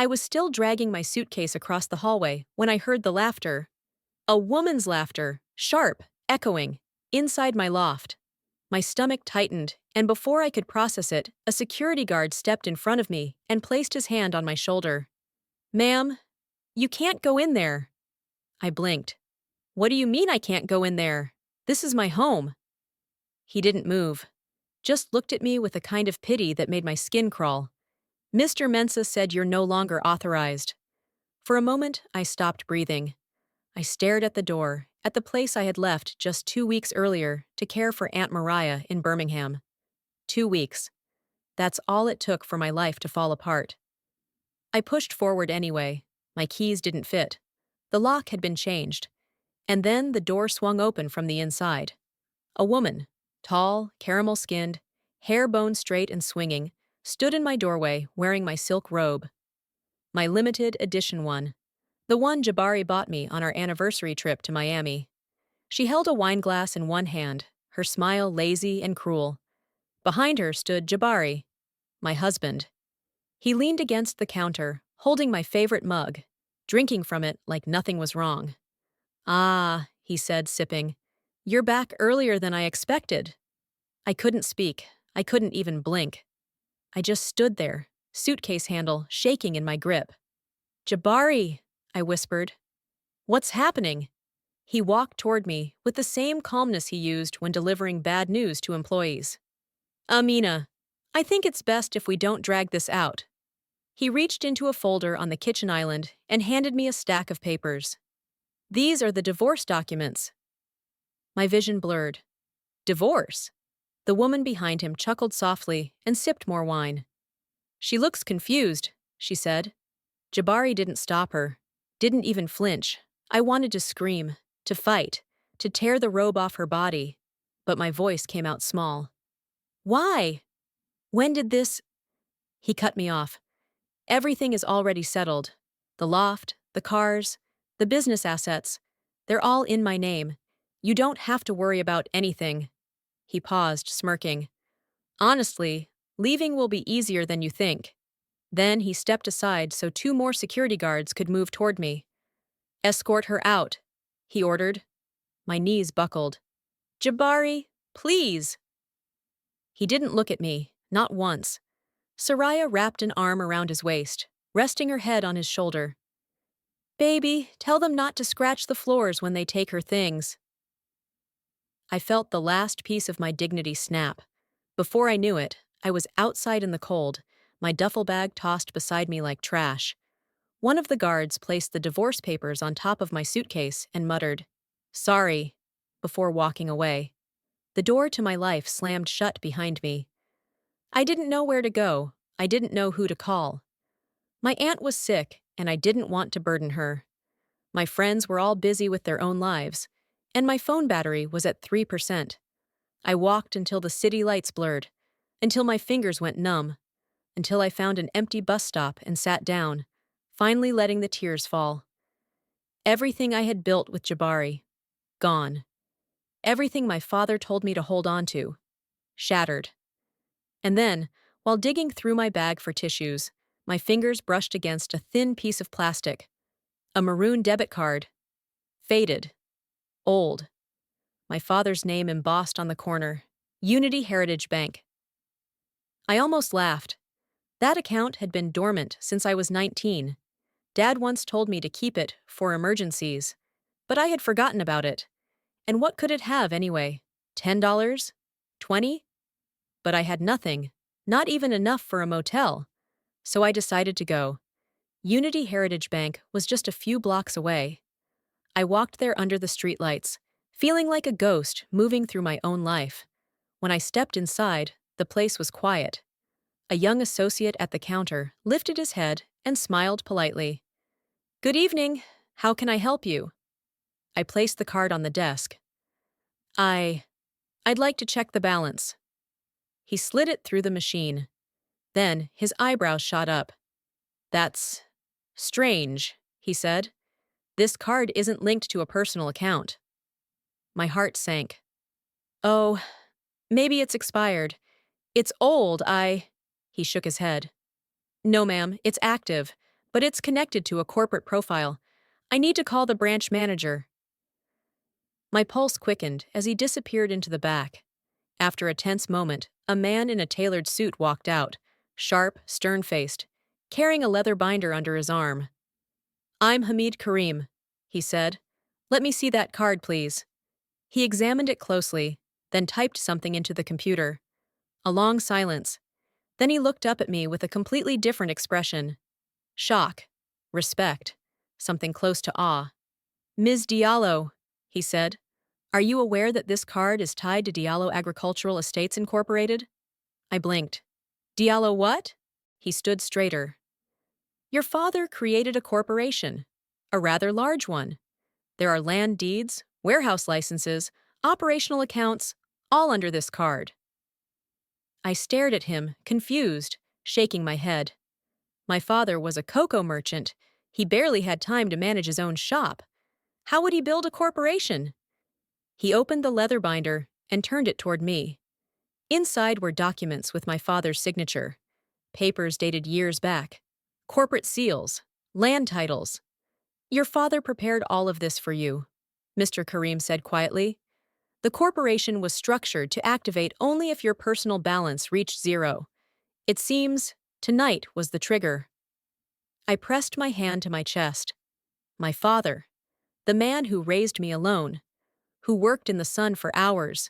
I was still dragging my suitcase across the hallway when I heard the laughter. A woman's laughter, sharp, echoing, inside my loft. My stomach tightened, and before I could process it, a security guard stepped in front of me and placed his hand on my shoulder. "Ma'am, you can't go in there." I blinked. "What do you mean I can't go in there? This is my home." He didn't move, just looked at me with a kind of pity that made my skin crawl. "Mr. Mensah said you're no longer authorized." For a moment, I stopped breathing. I stared at the door, at the place I had left just 2 weeks earlier to care for Aunt Mariah in Birmingham. 2 weeks. That's all it took for my life to fall apart. I pushed forward anyway. My keys didn't fit. The lock had been changed. And then the door swung open from the inside. A woman, tall, caramel-skinned, hair bone straight and swinging, stood in my doorway wearing my silk robe. My limited edition one. The one Jabari bought me on our anniversary trip to Miami. She held a wine glass in one hand, her smile lazy and cruel. Behind her stood Jabari, my husband. He leaned against the counter, holding my favorite mug, drinking from it like nothing was wrong. "Ah," he said, sipping. "You're back earlier than I expected." I couldn't speak. I couldn't even blink. I just stood there, suitcase handle shaking in my grip. "Jabari," I whispered. "What's happening?" He walked toward me with the same calmness he used when delivering bad news to employees. "Amina, I think it's best if we don't drag this out." He reached into a folder on the kitchen island and handed me a stack of papers. "These are the divorce documents." My vision blurred. "Divorce?" The woman behind him chuckled softly and sipped more wine. "She looks confused," she said. Jabari didn't stop her, didn't even flinch. I wanted to scream, to fight, to tear the robe off her body, but my voice came out small. "Why? When did this—" He cut me off. "Everything is already settled. The loft, the cars, the business assets, they're all in my name. You don't have to worry about anything." He paused, smirking. "Honestly, leaving will be easier than you think." Then he stepped aside so 2 more security guards could move toward me. "Escort her out," he ordered. My knees buckled. "Jabari, please." He didn't look at me, not once. Soraya wrapped an arm around his waist, resting her head on his shoulder. "Baby, tell them not to scratch the floors when they take her things." I felt the last piece of my dignity snap. Before I knew it, I was outside in the cold, my duffel bag tossed beside me like trash. One of the guards placed the divorce papers on top of my suitcase and muttered, "Sorry," before walking away. The door to my life slammed shut behind me. I didn't know where to go. I didn't know who to call. My aunt was sick, and I didn't want to burden her. My friends were all busy with their own lives, and my phone battery was at 3%. I walked until the city lights blurred, until my fingers went numb, until I found an empty bus stop and sat down, finally letting the tears fall. Everything I had built with Jabari, gone. Everything my father told me to hold on to, shattered. And then, while digging through my bag for tissues, my fingers brushed against a thin piece of plastic. A maroon debit card. Faded. Old. My father's name embossed on the corner. Unity Heritage Bank. I almost laughed. That account had been dormant since I was 19. Dad once told me to keep it for emergencies, but I had forgotten about it. And what could it have anyway? $10? $20? But I had nothing, not even enough for a motel. So I decided to go. Unity Heritage Bank was just a few blocks away. I walked there under the streetlights, feeling like a ghost moving through my own life. When I stepped inside, the place was quiet. A young associate at the counter lifted his head and smiled politely. "Good evening. How can I help you?" I placed the card on the desk. I'd like to check the balance." He slid it through the machine. Then his eyebrows shot up. "That's strange," he said. "This card isn't linked to a personal account." My heart sank. "Oh, maybe it's expired. It's old, He shook his head. "No, ma'am, it's active. but it's connected to a corporate profile. I need to call the branch manager. My pulse quickened as he disappeared into the back. After a tense moment, a man in a tailored suit walked out, sharp, stern-faced, carrying a leather binder under his arm. "I'm Hamid Karim," he said. "Let me see that card, please." He examined it closely, then typed something into the computer. A long silence. Then he looked up at me with a completely different expression. Shock. Respect. Something close to awe. "Ms. Diallo," he said, "are you aware that this card is tied to Diallo Agricultural Estates Incorporated?" I blinked. "Diallo what?" He stood straighter. "Your father created a corporation. A rather large one. There are land deeds, warehouse licenses, operational accounts, all under this card." I stared at him, confused, shaking my head. My father was a cocoa merchant. He barely had time to manage his own shop. How would he build a corporation? He opened the leather binder and turned it toward me. Inside were documents with my father's signature, papers dated years back, corporate seals, land titles. "Your father prepared all of this for you," Mr. Karim said quietly. "The corporation was structured to activate only if your personal balance reached zero. It seems tonight was the trigger." I pressed my hand to my chest. My father, the man who raised me alone, who worked in the sun for hours,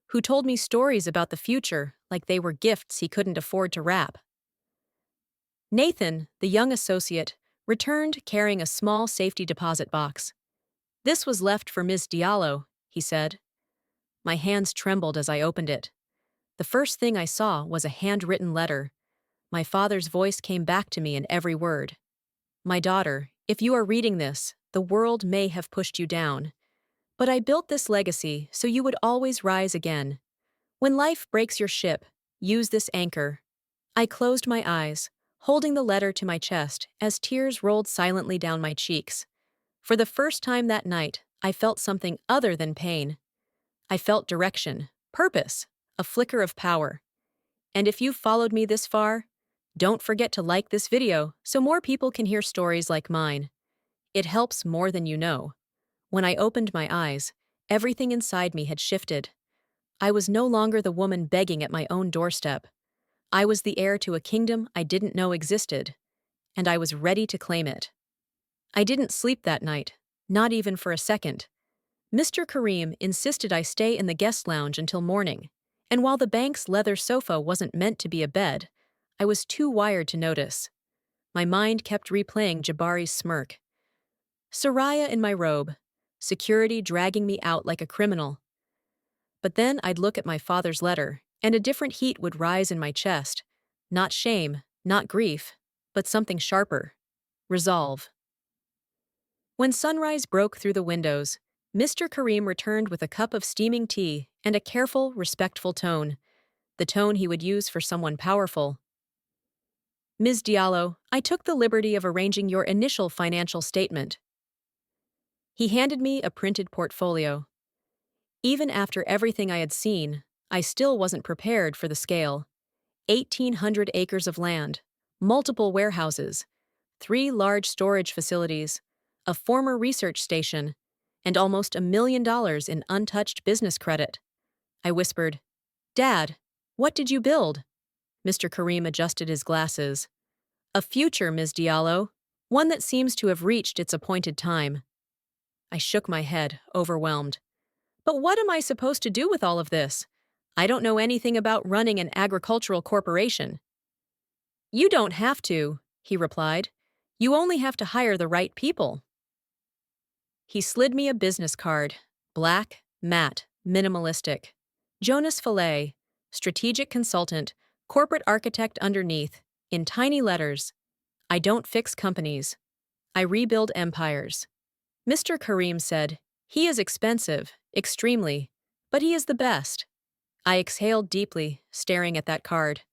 who told me stories about the future like they were gifts he couldn't afford to wrap. Nathan, the young associate, returned carrying a small safety deposit box. "This was left for Miss Diallo," he said. My hands trembled as I opened it. The first thing I saw was a handwritten letter. My father's voice came back to me in every word. "My daughter, if you are reading this, the world may have pushed you down. But I built this legacy so you would always rise again. When life breaks your ship, use this anchor." I closed my eyes, holding the letter to my chest as tears rolled silently down my cheeks. For the first time that night, I felt something other than pain. I felt direction, purpose, a flicker of power. And if you've followed me this far, don't forget to like this video so more people can hear stories like mine. It helps more than you know. When I opened my eyes, everything inside me had shifted. I was no longer the woman begging at my own doorstep. I was the heir to a kingdom I didn't know existed, and I was ready to claim it. I didn't sleep that night, not even for a second. Mr. Karim insisted I stay in the guest lounge until morning, and while the bank's leather sofa wasn't meant to be a bed, I was too wired to notice. My mind kept replaying Jabari's smirk. Soraya in my robe, security dragging me out like a criminal. But then I'd look at my father's letter, and a different heat would rise in my chest. Not shame, not grief, but something sharper. Resolve. When sunrise broke through the windows, Mr. Karim returned with a cup of steaming tea and a careful, respectful tone, the tone he would use for someone powerful. "Ms. Diallo, I took the liberty of arranging your initial financial statement." He handed me a printed portfolio. Even after everything I had seen, I still wasn't prepared for the scale. 1,800 acres of land, multiple warehouses, 3 large storage facilities, a former research station, and almost $1 million in untouched business credit. I whispered, "Dad, what did you build?" Mr. Karim adjusted his glasses. "A future, Ms. Diallo, one that seems to have reached its appointed time." I shook my head, overwhelmed. "But what am I supposed to do with all of this? I don't know anything about running an agricultural corporation." "You don't have to," he replied. "You only have to hire the right people." He slid me a business card, black, matte, minimalistic. Jonas Fillet, strategic consultant, corporate architect underneath, in tiny letters. "I don't fix companies. I rebuild empires." Mr. Karim said, "He is expensive, extremely, but he is the best." I exhaled deeply, staring at that card.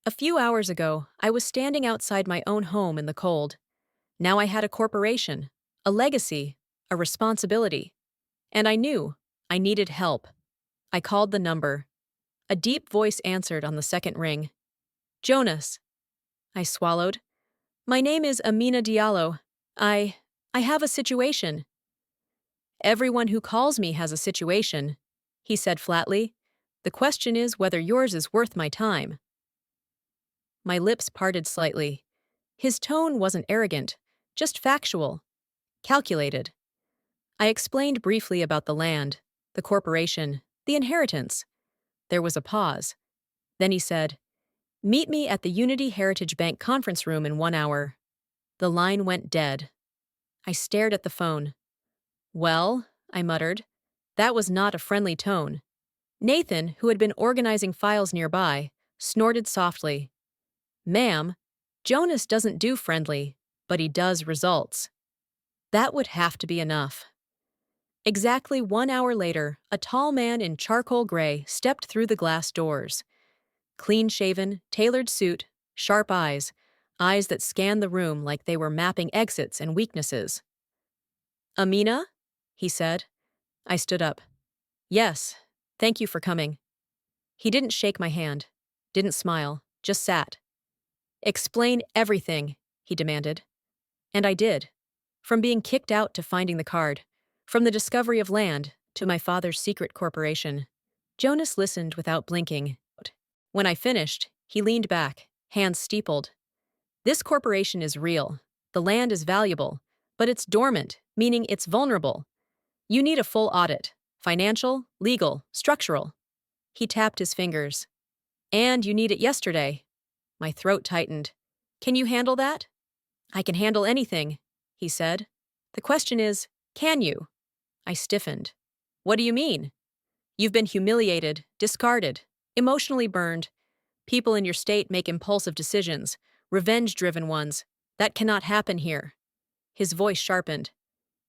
A few hours ago, I was standing outside my own home in the cold. Now I had a corporation, a legacy, a responsibility. And I knew I needed help. I called the number. A deep voice answered on the second ring. "Jonas." I swallowed. My name is Amina Diallo. I. I have a situation. Everyone who calls me has a situation, he said flatly. The question is whether yours is worth my time. My lips parted slightly. His tone wasn't arrogant, just factual, calculated. I explained briefly about the land, the corporation, the inheritance. There was a pause. Then he said, "Meet me at the Unity Heritage Bank conference room in 1 hour." The line went dead. I stared at the phone. "Well," I muttered. That was not a friendly tone. Nathan, who had been organizing files nearby, snorted softly. "Ma'am, Jonas doesn't do friendly, but he does results." That would have to be enough. Exactly 1 hour later, a tall man in charcoal gray stepped through the glass doors. Clean-shaven, tailored suit, sharp eyes that scanned the room like they were mapping exits and weaknesses. "Amina?" he said. I stood up. "Yes, thank you for coming." He didn't shake my hand, didn't smile, just sat. "Explain everything," he demanded. And I did. From being kicked out to finding the card, from the discovery of land to my father's secret corporation. Jonas listened without blinking. When I finished, he leaned back, hands steepled. "This corporation is real. The land is valuable, but it's dormant, meaning it's vulnerable. You need a full audit. Financial, legal, structural." He tapped his fingers. "And you need it yesterday." My throat tightened. "Can you handle that?" "I can handle anything," he said. "The question is, can you?" I stiffened. "What do you mean?" "You've been humiliated, discarded, emotionally burned. People in your state make impulsive decisions, revenge-driven ones. That cannot happen here." His voice sharpened.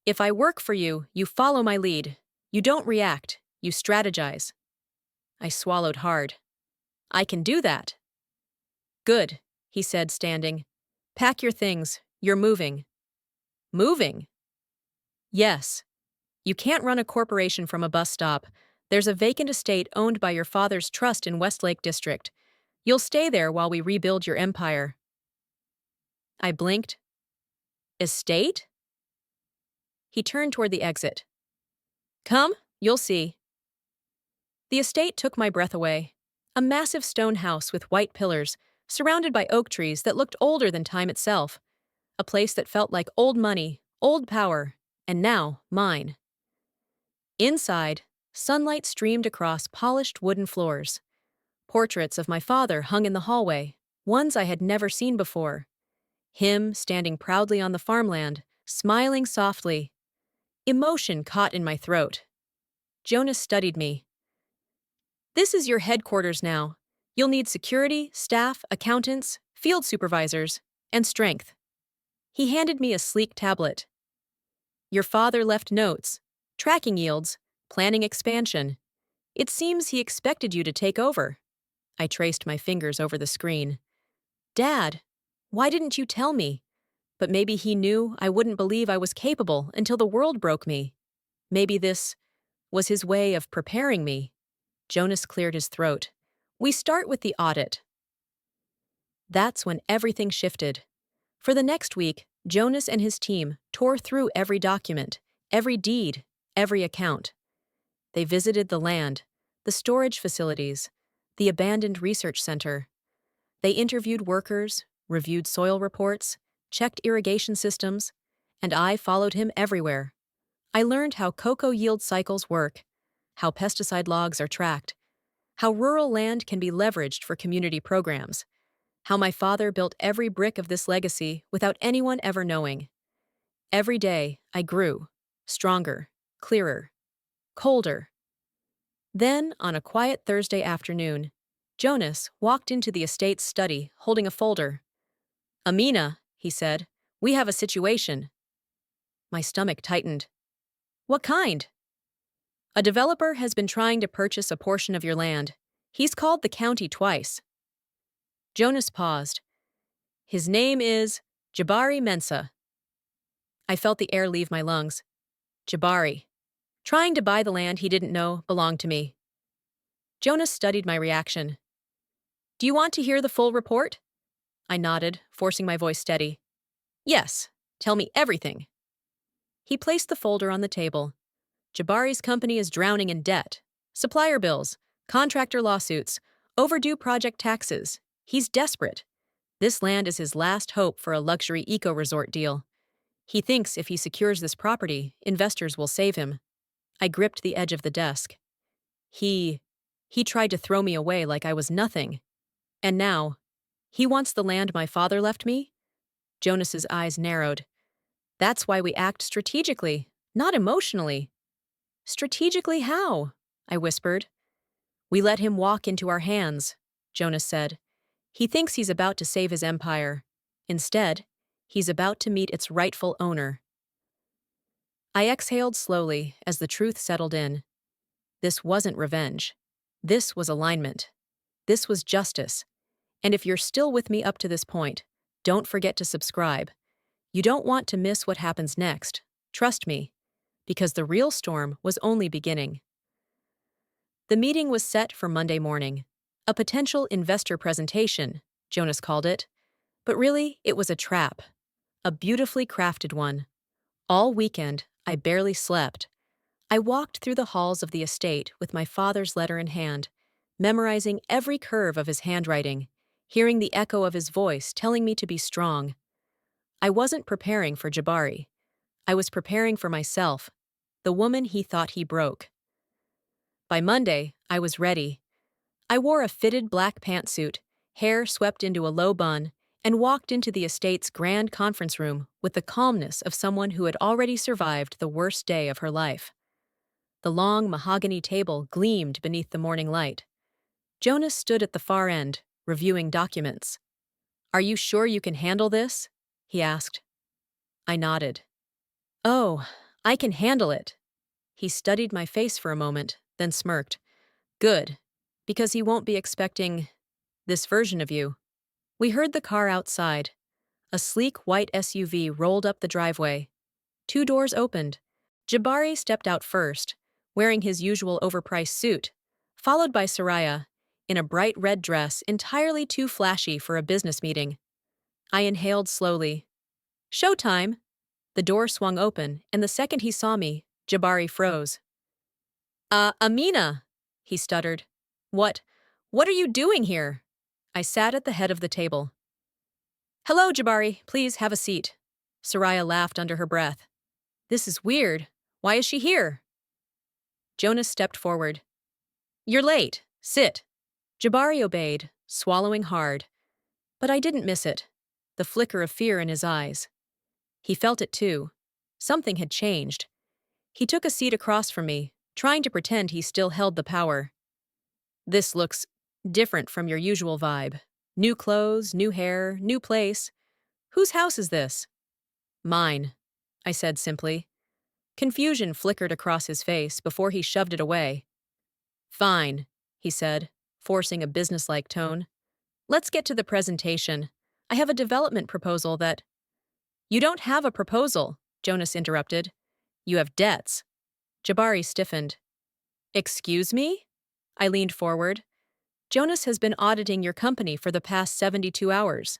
"If I work for you, you follow my lead. You don't react, you strategize." I swallowed hard. "I can do that." "Good," he said, standing. "Pack your things. You're moving." "Moving?" "Yes. You can't run a corporation from a bus stop. There's a vacant estate owned by your father's trust in Westlake District. You'll stay there while we rebuild your empire." I blinked. "Estate?" He turned toward the exit. "Come, you'll see." The estate took my breath away. A massive stone house with white pillars, surrounded by oak trees that looked older than time itself. A place that felt like old money, old power, and now mine. Inside, sunlight streamed across polished wooden floors. Portraits of my father hung in the hallway, ones I had never seen before. Him standing proudly on the farmland, smiling softly. Emotion caught in my throat. Jonas studied me. "This is your headquarters now. You'll need security, staff, accountants, field supervisors, and strength." He handed me a sleek tablet. "Your father left notes, tracking yields, planning expansion. It seems he expected you to take over." I traced my fingers over the screen. "Dad, why didn't you tell me?" But maybe he knew I wouldn't believe I was capable until the world broke me. Maybe this was his way of preparing me. Jonas cleared his throat. "We start with the audit." That's when everything shifted. For the next week, Jonas and his team tore through every document, every deed, every account. They visited the land, the storage facilities, the abandoned research center. They interviewed workers, reviewed soil reports, checked irrigation systems, and I followed him everywhere. I learned how cocoa yield cycles work, how pesticide logs are tracked, how rural land can be leveraged for community programs, how my father built every brick of this legacy without anyone ever knowing. Every day, I grew, stronger, clearer, colder. Then, on a quiet Thursday afternoon, Jonas walked into the estate's study holding a folder. "Amina," he said, "we have a situation." My stomach tightened. "What kind?" "A developer has been trying to purchase a portion of your land. He's called the county twice." Jonas paused. "His name is Jabari Mensa." I felt the air leave my lungs. Jabari. Trying to buy the land he didn't know belonged to me. Jonas studied my reaction. "Do you want to hear the full report?" I nodded, forcing my voice steady. Yes, tell me everything. He placed the folder on the table. Jabari's company is drowning in debt. Supplier bills, contractor lawsuits, overdue project taxes. He's desperate. This land is his last hope for a luxury eco-resort deal. He thinks if he secures this property, investors will save him. I gripped the edge of the desk. He tried to throw me away like I was nothing. And now, he wants the land my father left me? Jonas's eyes narrowed. That's why we act strategically, not emotionally. Strategically how? I whispered. We let him walk into our hands, Jonas said. He thinks he's about to save his empire. Instead, he's about to meet its rightful owner. I exhaled slowly as the truth settled in. This wasn't revenge. This was alignment. This was justice. And if you're still with me up to this point, don't forget to subscribe. You don't want to miss what happens next. Trust me, because the real storm was only beginning. The meeting was set for Monday morning. A potential investor presentation, Jonas called it. But really, it was a trap. A beautifully crafted one. All weekend, I barely slept. I walked through the halls of the estate with my father's letter in hand, memorizing every curve of his handwriting, hearing the echo of his voice telling me to be strong. I wasn't preparing for Jabari. I was preparing for myself, the woman he thought he broke. By Monday, I was ready. I wore a fitted black pantsuit, hair swept into a low bun, and walked into the estate's grand conference room with the calmness of someone who had already survived the worst day of her life. The long mahogany table gleamed beneath the morning light. Jonas stood at the far end, reviewing documents. "Are you sure you can handle this?" he asked. I nodded. "Oh, I can handle it." He studied my face for a moment, then smirked. "Good, because he won't be expecting this version of you." We heard the car outside. A sleek white SUV rolled up the driveway. 2 doors opened. Jabari stepped out first, wearing his usual overpriced suit, followed by Soraya, in a bright red dress entirely too flashy for a business meeting. I inhaled slowly. "Showtime!" The door swung open, and the second he saw me, Jabari froze. Amina!" he stuttered. What are you doing here?" I sat at the head of the table. "Hello, Jabari, please have a seat." Soraya laughed under her breath. "This is weird. Why is she here?" Jonas stepped forward. "You're late. Sit." Jabari obeyed, swallowing hard. But I didn't miss it. The flicker of fear in his eyes. He felt it too. Something had changed. He took a seat across from me, trying to pretend he still held the power. "This looks different from your usual vibe. New clothes, new hair, new place. Whose house is this?" "Mine," I said simply. Confusion flickered across his face before he shoved it away. "Fine," he said, forcing a businesslike tone. "Let's get to the presentation. I have a development proposal that—" "You don't have a proposal," Jonas interrupted. "You have debts." Jabari stiffened. "Excuse me?" I leaned forward. "Jonas has been auditing your company for the past 72 hours.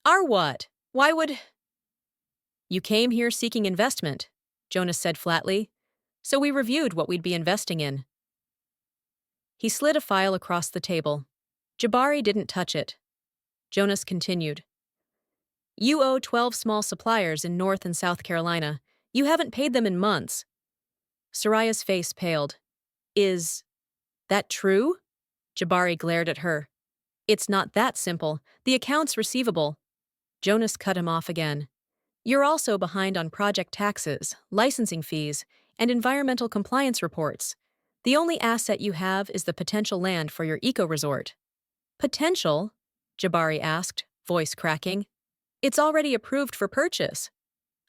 "Our what? Why would—" "You came here seeking investment," Jonas said flatly. "So we reviewed what we'd be investing in." He slid a file across the table. Jabari didn't touch it. Jonas continued. "You owe 12 small suppliers in North and South Carolina. You haven't paid them in months." Soraya's face paled. "Is that true?" Jabari glared at her. "It's not that simple. The account's receivable." Jonas cut him off again. "You're also behind on project taxes, licensing fees, and environmental compliance reports. The only asset you have is the potential land for your eco-resort." "Potential?" Jabari asked, voice cracking. "It's already approved for purchase."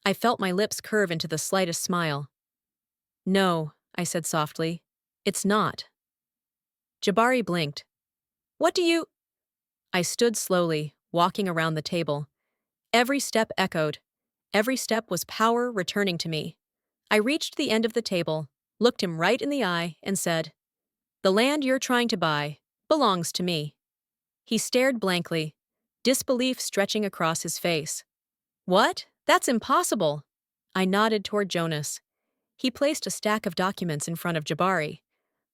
I felt my lips curve into the slightest smile. "No," I said softly. "It's not." Jabari blinked. "What do you—" I stood slowly, walking around the table. Every step echoed. Every step was power returning to me. I reached the end of the table, looked him right in the eye, and said, "The land you're trying to buy belongs to me." He stared blankly, disbelief stretching across his face. What? That's impossible. I nodded toward Jonas. He placed a stack of documents in front of Jabari.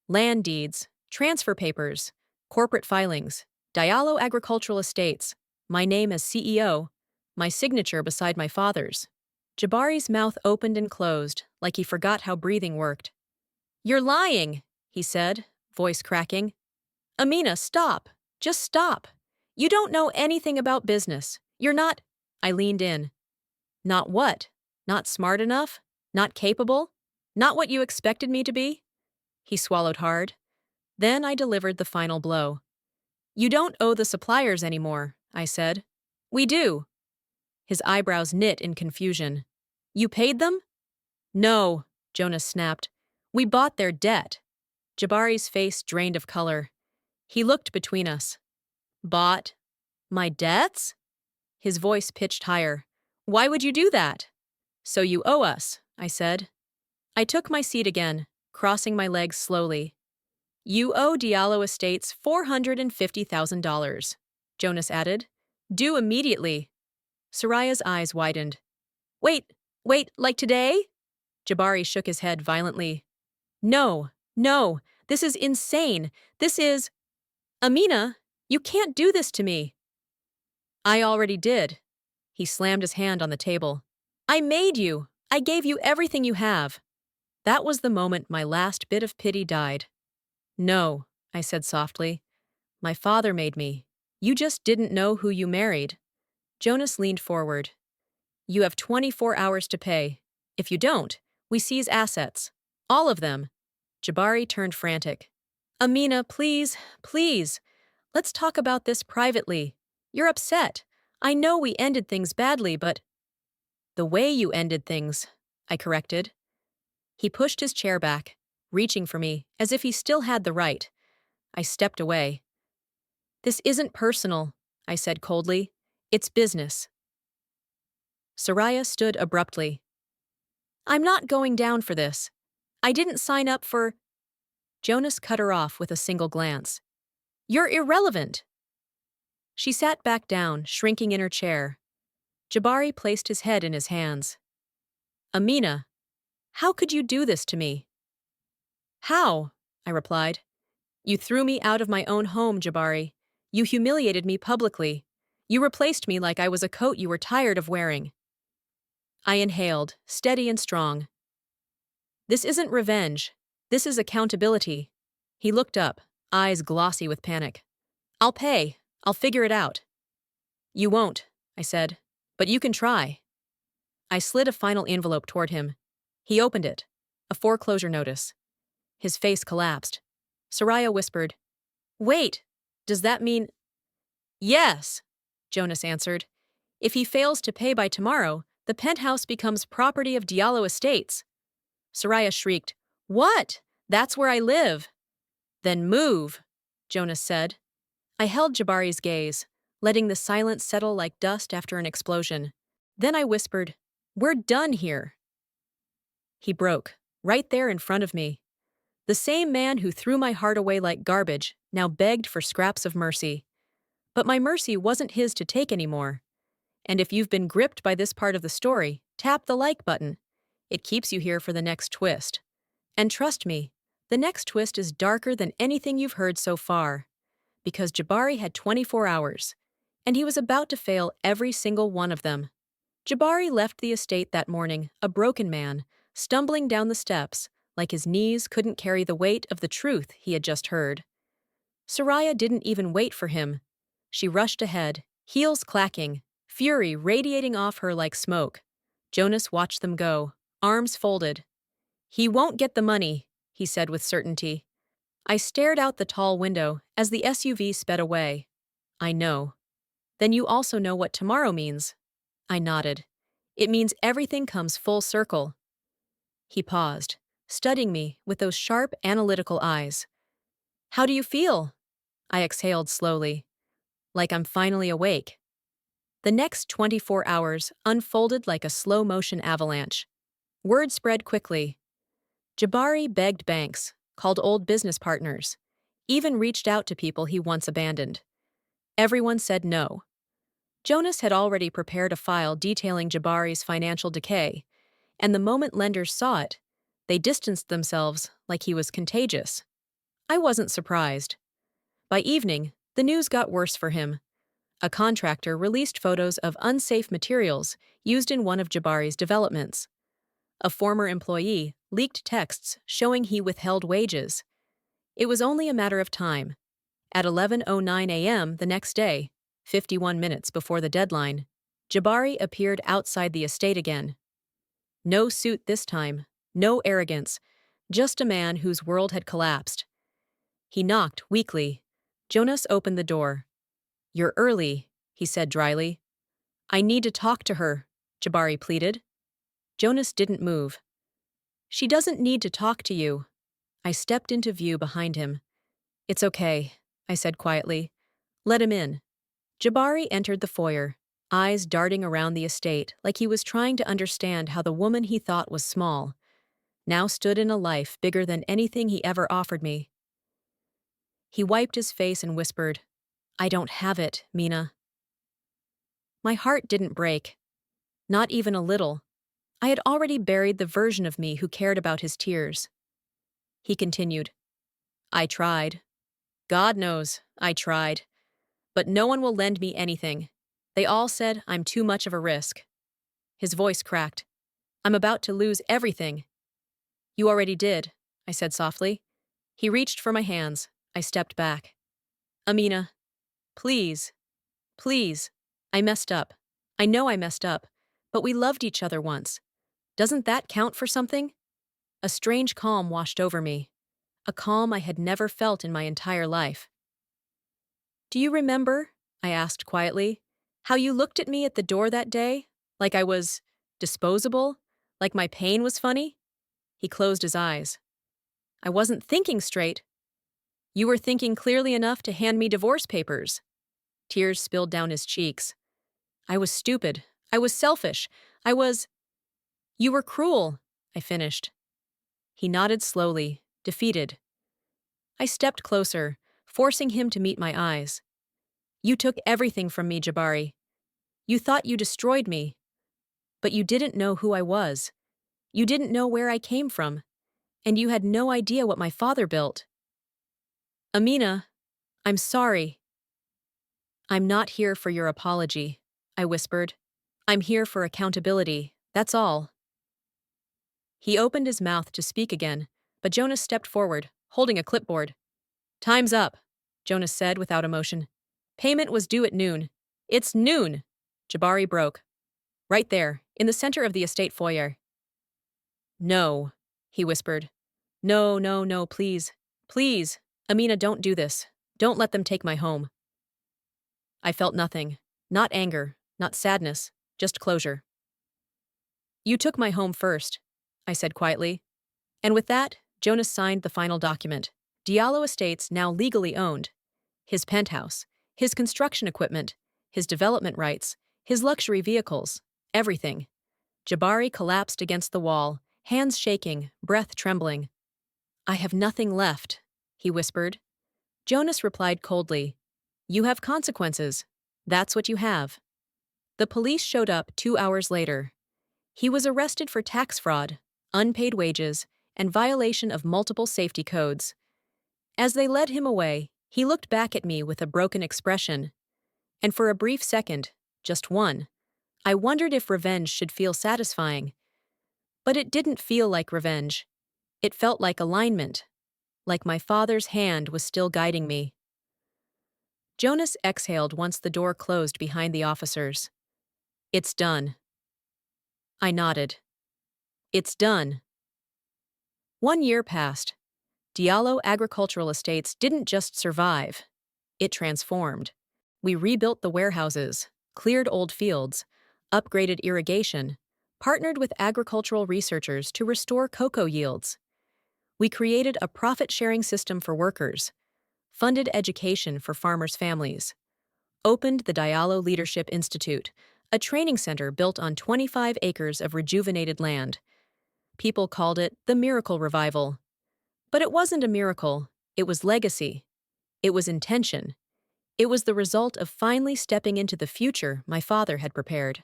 Land deeds, transfer papers, corporate filings, Diallo Agricultural Estates, my name as CEO, my signature beside my father's. Jabari's mouth opened and closed, like he forgot how breathing worked. You're lying, he said, voice cracking. Amina, stop. Just stop. You don't know anything about business. You're not. I leaned in. Not what? Not smart enough? Not capable? Not what you expected me to be? He swallowed hard. Then I delivered the final blow. You don't owe the suppliers anymore, I said. We do. His eyebrows knit in confusion. You paid them? No, Jonas snapped. We bought their debt. Jabari's face drained of color. He looked between us. Bought? My debts? His voice pitched higher. Why would you do that? So you owe us, I said. I took my seat again, crossing my legs slowly. You owe Diallo Estates $450,000, Jonas added. Due immediately. Soraya's eyes widened. Wait, like today? Jabari shook his head violently. No, this is insane. This is… Amina, you can't do this to me. I already did. He slammed his hand on the table. I made you. I gave you everything you have. That was the moment my last bit of pity died. No, I said softly. My father made me. You just didn't know who you married. Jonas leaned forward. You have 24 hours to pay. If you don't, we seize assets. All of them. Jabari turned frantic. Amina, please. Let's talk about this privately. You're upset. I know we ended things badly, but… The way you ended things, I corrected. He pushed his chair back, reaching for me, as if he still had the right. I stepped away. This isn't personal, I said coldly. It's business. Soraya stood abruptly. I'm not going down for this. I didn't sign up for… Jonas cut her off with a single glance. You're irrelevant. She sat back down, shrinking in her chair. Jabari placed his head in his hands. Amina, how could you do this to me? How? I replied. You threw me out of my own home, Jabari. You humiliated me publicly. You replaced me like I was a coat you were tired of wearing. I inhaled, steady and strong. This isn't revenge. This is accountability. He looked up, eyes glossy with panic. I'll pay. I'll figure it out. You won't, I said, but you can try. I slid a final envelope toward him. He opened it. A foreclosure notice. His face collapsed. Soraya whispered, Wait, does that mean… Yes, Jonas answered. If he fails to pay by tomorrow, the penthouse becomes property of Diallo Estates. Soraya shrieked, What? That's where I live. Then move, Jonas said. I held Jabari's gaze, letting the silence settle like dust after an explosion. Then I whispered, We're done here. He broke, right there in front of me. The same man who threw my heart away like garbage now begged for scraps of mercy. But my mercy wasn't his to take anymore. And if you've been gripped by this part of the story, tap the like button. It keeps you here for the next twist. And trust me, the next twist is darker than anything you've heard so far. Because Jabari had 24 hours, and he was about to fail every single one of them. Jabari left the estate that morning, a broken man, stumbling down the steps, like his knees couldn't carry the weight of the truth he had just heard. Soraya didn't even wait for him. She rushed ahead, heels clacking, fury radiating off her like smoke. Jonas watched them go, arms folded. He won't get the money, he said with certainty. I stared out the tall window as the SUV sped away. I know. Then you also know what tomorrow means. I nodded. It means everything comes full circle. He paused, studying me with those sharp, analytical eyes. How do you feel? I exhaled slowly, like I'm finally awake. The next 24 hours unfolded like a slow-motion avalanche. Word spread quickly. Jabari begged banks, called old business partners, even reached out to people he once abandoned. Everyone said no. Jonas had already prepared a file detailing Jabari's financial decay, and the moment lenders saw it, they distanced themselves like he was contagious. I wasn't surprised. By evening, the news got worse for him. A contractor released photos of unsafe materials used in one of Jabari's developments. A former employee leaked texts showing he withheld wages. It was only a matter of time. At 11:09 a.m. the next day, 51 minutes before the deadline, Jabari appeared outside the estate again. No suit this time, no arrogance, just a man whose world had collapsed. He knocked weakly. Jonas opened the door. "You're early," he said dryly. "I need to talk to her," Jabari pleaded. Jonas didn't move. "She doesn't need to talk to you." I stepped into view behind him. "It's okay," I said quietly. "Let him in." Jabari entered the foyer, eyes darting around the estate like he was trying to understand how the woman he thought was small now stood in a life bigger than anything he ever offered me. He wiped his face and whispered, "I don't have it, Mina." My heart didn't break. Not even a little. I had already buried the version of me who cared about his tears. He continued, "I tried. God knows, I tried. But no one will lend me anything. They all said I'm too much of a risk." His voice cracked. "I'm about to lose everything." "You already did," I said softly. He reached for my hands. I stepped back. "Amina, please, please. I messed up. I know I messed up. But we loved each other once. Doesn't that count for something?" A strange calm washed over me. A calm I had never felt in my entire life. "Do you remember," I asked quietly, "how you looked at me at the door that day? Like I was disposable? Like my pain was funny?" He closed his eyes. "I wasn't thinking straight." "You were thinking clearly enough to hand me divorce papers." Tears spilled down his cheeks. "I was stupid. I was selfish. I was—" "You were cruel," I finished. He nodded slowly, defeated. I stepped closer, forcing him to meet my eyes. "You took everything from me, Jabari. You thought you destroyed me. But you didn't know who I was. You didn't know where I came from. And you had no idea what my father built." "Amina, I'm sorry." "I'm not here for your apology," I whispered. "I'm here for accountability, that's all." He opened his mouth to speak again, but Jonas stepped forward, holding a clipboard. "Time's up," Jonas said without emotion. "Payment was due at noon." "It's noon!" Jabari broke. "Right there, in the center of the estate foyer." "No," he whispered. "No, no, no, please. Please. Amina, don't do this. Don't let them take my home." I felt nothing. Not anger, not sadness, just closure. "You took my home first," I said quietly. And with that, Jonas signed the final document. Diallo Estates now legally owned. His penthouse, his construction equipment, his development rights, his luxury vehicles, everything. Jabari collapsed against the wall, hands shaking, breath trembling. "I have nothing left," he whispered. Jonas replied coldly, "You have consequences. That's what you have." The police showed up 2 hours later. He was arrested for tax fraud, unpaid wages, and violation of multiple safety codes. As they led him away, he looked back at me with a broken expression. And for a brief second, just one, I wondered if revenge should feel satisfying. But it didn't feel like revenge. It felt like alignment, like my father's hand was still guiding me. Jonas exhaled once the door closed behind the officers. "It's done." I nodded. "It's done." 1 year passed. Diallo Agricultural Estates didn't just survive. It transformed. We rebuilt the warehouses, cleared old fields, upgraded irrigation, partnered with agricultural researchers to restore cocoa yields. We created a profit-sharing system for workers, funded education for farmers' families, opened the Diallo Leadership Institute, a training center built on 25 acres of rejuvenated land. People called it the Miracle Revival. But it wasn't a miracle. It was legacy. It was intention. It was the result of finally stepping into the future my father had prepared.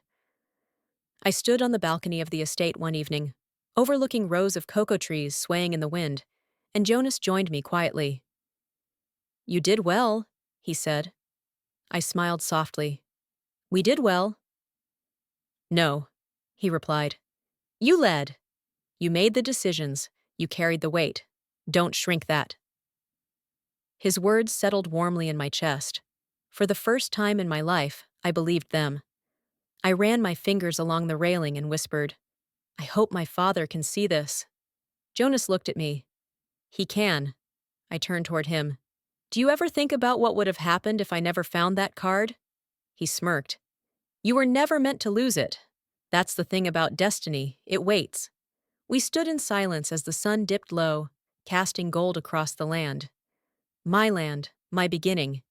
I stood on the balcony of the estate one evening, overlooking rows of cocoa trees swaying in the wind, and Jonas joined me quietly. "You did well," he said. I smiled softly. "We did well." "No," he replied. "You led. You made the decisions. You carried the weight. Don't shrink that." His words settled warmly in my chest. For the first time in my life, I believed them. I ran my fingers along the railing and whispered, "I hope my father can see this." Jonas looked at me. "He can." I turned toward him. "Do you ever think about what would have happened if I never found that card?" He smirked. "You were never meant to lose it. That's the thing about destiny, it waits." We stood in silence as the sun dipped low, casting gold across the land. My land, my beginning.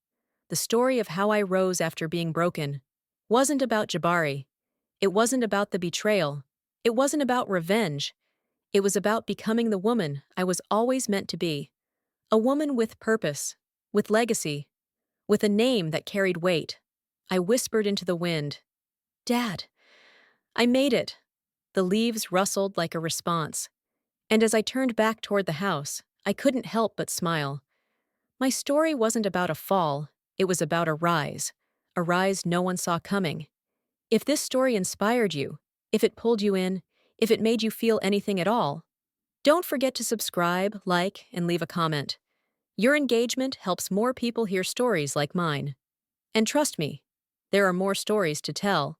The story of how I rose after being broken wasn't about Jabari. It wasn't about the betrayal. It wasn't about revenge. It was about becoming the woman I was always meant to be. A woman with purpose, with legacy, with a name that carried weight. I whispered into the wind, "Dad, I made it." The leaves rustled like a response, and as I turned back toward the house, I couldn't help but smile. My story wasn't about a fall, it was about a rise no one saw coming. If this story inspired you, if it pulled you in, if it made you feel anything at all, don't forget to subscribe, like, and leave a comment. Your engagement helps more people hear stories like mine. And trust me, there are more stories to tell.